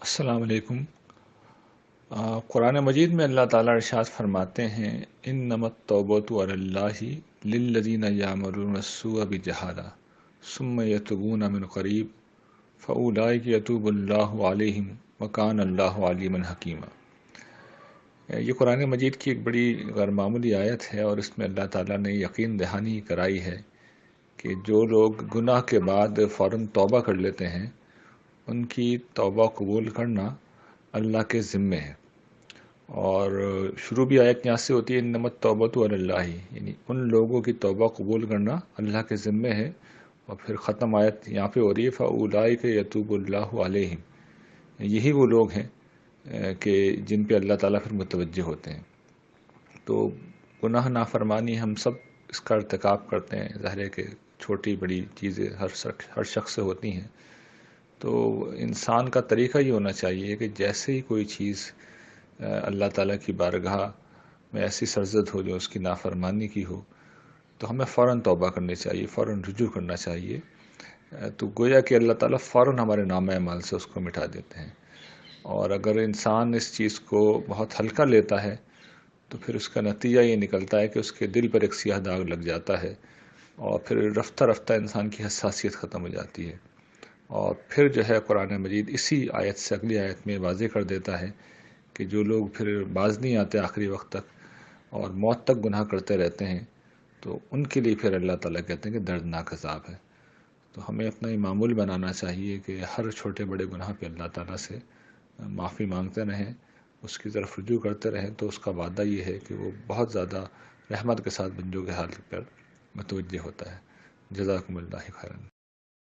السلام علیکم۔ قرآن مجید میں اللہ تعالیٰ ارشاد فرماتے ہیں انما التوبۃ علی اللہ للذین یعملون السوء بجہالہ ثم یتوبون من قریب فاولئک یتوب اللہ علیہم وکان اللہ علیما حکیما۔ یہ قرآن مجید کی ایک بڑی غیر معمولی آیت ہے، اور اس میں اللہ تعالیٰ نے یقین دہانی کرائی ہے کہ جو لوگ گناہ کے بعد فوراً توبہ کر لیتے ہیں ان کی توبہ قبول کرنا اللہ کے ذمے ہے۔ اور شروع بھی آیت یہاں سے ہوتی ہے انما التوبۃ علی اللہ، یعنی ان لوگوں کی توبہ قبول کرنا اللہ کے ذمے ہے، اور پھر ختم آیت یہاں پہ ہو رہی ہے فاولئک یتوب اللہ علیہم۔ یہی وہ لوگ ہیں کہ جن پہ اللہ تعالیٰ پھر متوجہ ہوتے ہیں۔ تو گناہ نافرمانی ہم سب اس کا ارتکاب کرتے ہیں، ظاہر ہے کہ چھوٹی بڑی چیزیں ہر شخص سے ہوتی ہیں۔ تو انسان کا طریقہ یہ ہونا چاہیے کہ جیسے ہی کوئی چیز اللہ تعالیٰ کی بارگاہ میں ایسی سرزد ہو جو اس کی نافرمانی کی ہو، تو ہمیں فوراً توبہ کرنی چاہیے، فوراً رجوع کرنا چاہیے۔ تو گویا کہ اللہ تعالیٰ فوراً ہمارے نامہ اعمال سے اس کو مٹا دیتے ہیں۔ اور اگر انسان اس چیز کو بہت ہلکا لیتا ہے تو پھر اس کا نتیجہ یہ نکلتا ہے کہ اس کے دل پر ایک سیاہ داغ لگ جاتا ہے، اور پھر رفتہ رفتہ انسان کی حساسیت ختم ہو جاتی ہے۔ اور پھر جو ہے قرآن مجید اسی آیت سے اگلی آیت میں واضح کر دیتا ہے کہ جو لوگ پھر باز نہیں آتے آخری وقت تک اور موت تک گناہ کرتے رہتے ہیں، تو ان کے لیے پھر اللہ تعالیٰ کہتے ہیں کہ دردناک عذاب ہے۔ تو ہمیں اپنا یہ معمول بنانا چاہیے کہ ہر چھوٹے بڑے گناہ پہ اللہ تعالیٰ سے معافی مانگتے رہیں، اس کی طرف رجوع کرتے رہیں، تو اس کا وعدہ یہ ہے کہ وہ بہت زیادہ رحمت کے ساتھ بندوں کے حال پر متوجہ ہوتا ہے۔ جزاکم اللہ خیرا۔